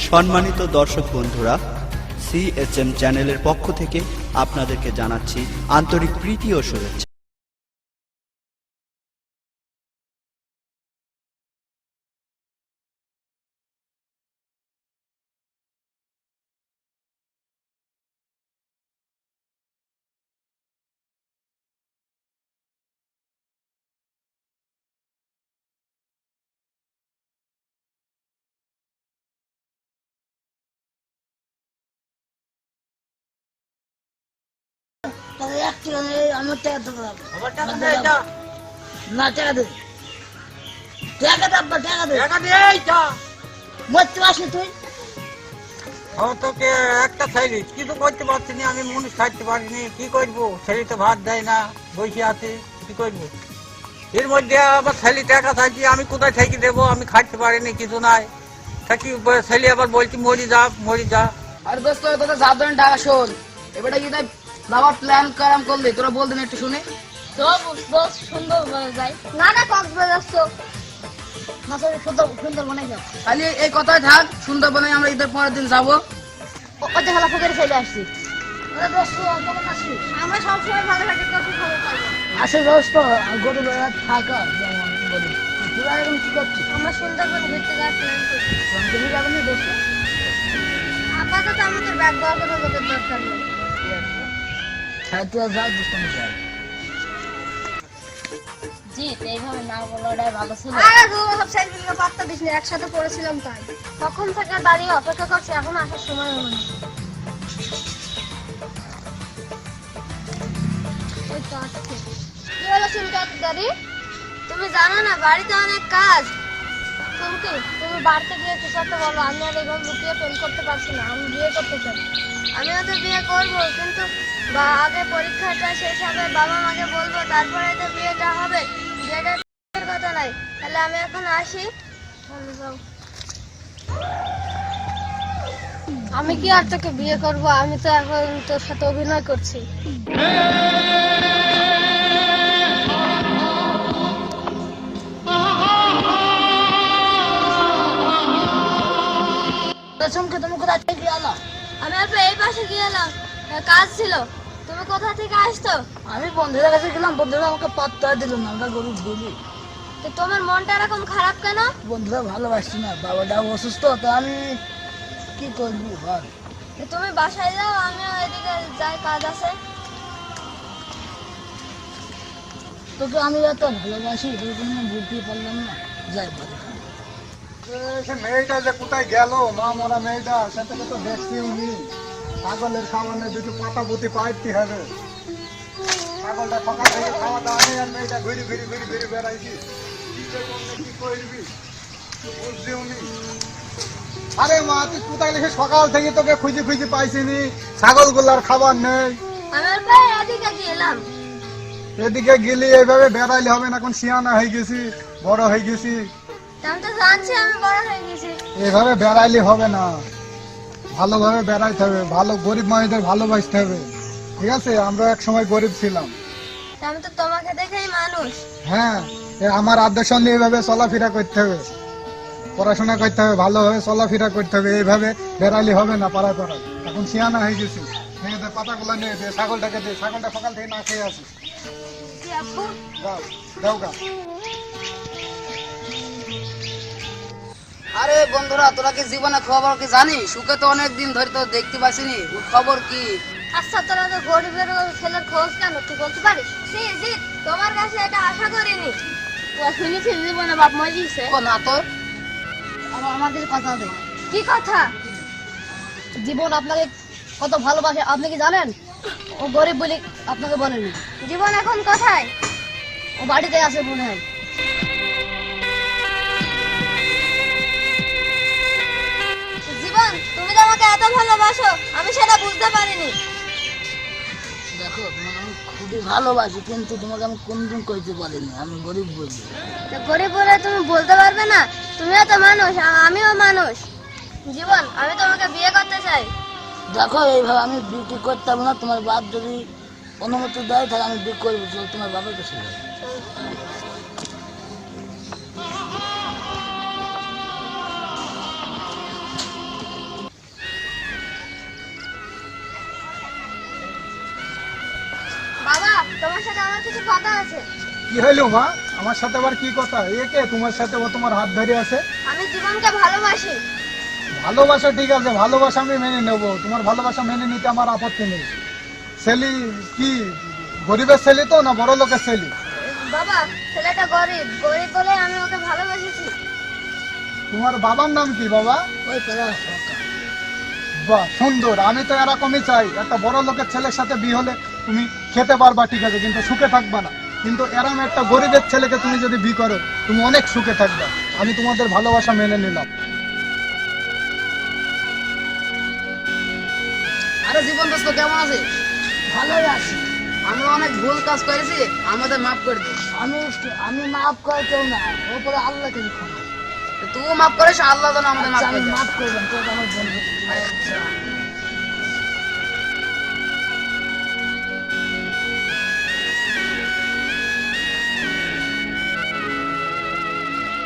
সম্মানিত দর্শক বন্ধুরা, সিএচএম চ্যানেলের পক্ষ থেকে আপনাদেরকে জানাচ্ছি আন্তরিক প্রীতি ও শুভেচ্ছা। আমার টাকা দেবো না, টাকা দে, টাকা দে, আব্বা টাকা দে, মরতে আসলি তুই। তোকে একটা ছেলে কিছু করতে পারছি না, আমি মানুষ খাইতে পারিনি, কি করবো? ছেলে তো ভাত দেয় না, বসে আছে, কি করবো? এর মধ্যে আবার ছেলে টাকা থাকি, আমি কোথায় থেকে দেবো? আমি খাইতে পারিনি, কিছু নাই থাকি। ছেলে আবার বলছি মরি যা। আর দোস্ত তোদের সাবধান টাকা শোন, এবারে কি তাই বাবা প্ল্যান কারাম করলি, তোরা বল দিন একটু শুনে। সুন্দর বনে যাই না, কক্সবাজার সুন্দর বনে যাও। খালি এই কথাই থাক, সুন্দরবনে আমরা ঈদের পরের দিন যাবো। ওতে খেলা পুকুরে চলে আসছি। আমরা সবসময় ভালো থাকি, তোর খবর পাই আসে দোস্ত, গরু বেড়া থাকা যেমন বলি, তোরা এখন কি করছিস? আমরা সুন্দরবন ঘুরতে যাওয়ার প্ল্যান করছি। তুমি যাবেন না দোস্ত? আপাতত আমাদের ব্যাগ দেওয়ার কোনো লোকের দরকার নেই। হ্যাঁ তুই যা দোস্ত, আমি যাই। জি, এইভাবে না বলাটাই ভালো ছিল। আরে সব সাইডগুলো পাত্তা দিস না, একসাথে পড়েছিলাম তাই। তখন থেকে দাঁড়িয়ে অপেক্ষা করছি, এখন আসার সময় হলো না। ওই তো আসছে। কি হলো সুলতান দাদি? তুমি জানো না বাড়িতে অনেক কাজ। তুমি বাড়িতে গিয়ে কিছু একটা বলো, আমি আর এভাবে লুকিয়ে ফেল করতে পারছি না। আমি বিয়ে করতে চাই। আমি হয়তো বিয়ে করবো, কিন্তু আগে পরীক্ষাটা শেষ হবে, বাবা মাকে বলবো, তারপরে তো বিয়েটা হবে। বিয়েটার কথা নাই। তাহলে আমি এখন আসি। আমি কি আর তোকে বিয়ে করবো? আমি তো এখন তোর সাথে অভিনয় করছি। চমকে তুমি কোথায় থেকে গেলো? আমি আর এই পাশে গিয়েলাম, কাজ ছিল। তুমি কোথা থেকে আসতো? আমি বন্ধুদের কাছে গেলাম, বন্ধুরা আমাকে পাত্তা দিল না, আমরা গরিব বলি। তো তোমার মনটা এরকম খারাপ কেন? বন্ধুরা ভালোবাসছি না, বাবাটা অসুস্থ, তো আমি কি করবো বল? তো তুমি বাসায় যাও, আমিও এদিকে যাই, কাজ আছে। তোকে আমি এত ভালোবাসি, তুই কোনো বুঝতে পারলাম না, যাই বাড়ি। সে মেয়েটা যে কোথায় গেল, মা মরা মেয়েটা, সেটাকে তো দেখছি উনি। ছাগলের খাওয়ানো দুটো পাতা পুঁতি পাইতে হবে। ছাগলটা সকাল থেকে খাওয়া দাওয়া নেই, আর মেয়েটা ঘুরি বেড়াইছি। কি করবি বুঝছি উনি। আরে মা, তুই কোথায় লিখে সকাল থেকে তোকে খুঁজে পাইছিনি, ছাগল গুলার খাবার নেই। আমার ভাই এদিকে গেলাম। এদিকে গেলি এইভাবে বেড়াইলে হবে না, এখন সিয়ানা হয়ে গেছি, বড় হয়ে গেছি, আমি তো জানছি আমি বড় হয়ে গেছি। এভাবে বেড়াইলে হবে না, ভালোভাবে বেড়াইতে হবে, ভালো গরিব মানুষদের ভালোবাসতে হবে, ঠিক আছে? আমরা এক সময় গরিব ছিলাম। আমি তো তোমাকে দেখেই মানুষ। হ্যাঁ, আমার আদর্শ নিয়ে এভাবে চলাফেরা করতে হবে, পড়াশোনা করতে হবে, ভালোভাবে চলাফেরা করতে হবে, এইভাবে বেড়াইলে হবে না পাড়ায়। এখন সিয়ানা হয়ে গেছি, মেয়েদের পাতাগুলো নিয়ে দে, ছাগলটাকে দে, ছাগলটা সকাল থেকে না খেয়ে আসি। দাও গা। আরে বন্ধুরা, তোরা কি জীবনে খবর কি জানিস? সুখে তো অনেকদিন ধরে তো দেখতে পাচ্ছিনি, ওর খবর কি? আচ্ছা, তোরা তো গরিবের ছেলের খোঁজ কেন, তুই বলতে পারিস? জি, তোমার কাছে এটা আশা করিনি। শুনেছি জীবনে বাপ মা দিয়েছে। না তো, আমাদের কথা দে। কি কথা? জীবন আপনাকে কত ভালোবাসে আপনি কি জানেন? ও গরিব বলে আপনাকে বলেনি। জীবন এখন কোথায়? ও বাড়িতে আছে মনে হয়। জীবন, তুমি তো আমাকে এত ভালোবাসো, আমি সেটা বুঝতে পারিনি। দেখো, তোমাকে আমি খুবই ভালোবাসি, কিন্তু তোমাকে আমি কোনদিন কইতে পারিনি আমি গরিব বলি। তো গরিব বলে তুমি বলতে পারবে না? তুমিও তো মানুষ, আমিও মানুষ। জীবন, আমি তোমাকে বিয়ে করতে চাই। দেখো, এইভাবে আমি বিক্রি করতাম না, তোমার বাপ যদি অনুমতি দেয় তাহলে আমি বিক্রি করবো, তোমার বাপের কাছে যাই। তোমার সাথে আমার কিছু কথা আছে। কি হইলো মা? আমার সাথে আবার কি কথা? একে তোমার সাথে ও তোমার হাত ধরে আছে? আমি জীবনকে ভালোবাসি। ভালোবাসা ঠিক আছে, ভালোবাসা আমি মেনে নেবো, তোমার ভালোবাসা মেনে নিতে আমার আপত্তি নেই। ছেলে কি গরিবের ছেলে তো না বড় লোকের ছেলে? বাবা, ছেলেটা গরিব, গরিব বলে আমি ওকে ভালোবেসেছি। তোমার বাবার নাম কি বাবা? ওই তোরা সরকার। বাহ, সুন্দর। আমি তো এরকমই চাই, একটা বড় লোকের ছেলের সাথে বিয়ে হলে তুমি খেতে পারবা ঠিক আছে, কিন্তু সুখে থাকবা না। কিন্তু এরম একটা গরিবের ছেলেকে তুমি যদি বিয়ে করো, তুমি অনেক সুখে থাকবা। আমি তোমাদের ভালোবাসা মেনে নিলাম। আরে জীবন দোস্ত, কেমন আছে? ভালোই আছি। আমি অনেক ভুল কাজ করেছি, আমাদের মাফ করে দে। আমি মাফ করে কেউ না, ওপরে আল্লাহকে ক্ষমা। তুই মাফ করিস, আল্লাহ যেন আমাদের মাফ আচ্ছা, করে আমি দেয়। মাফ করবেন, তোর আমার বন্ধু।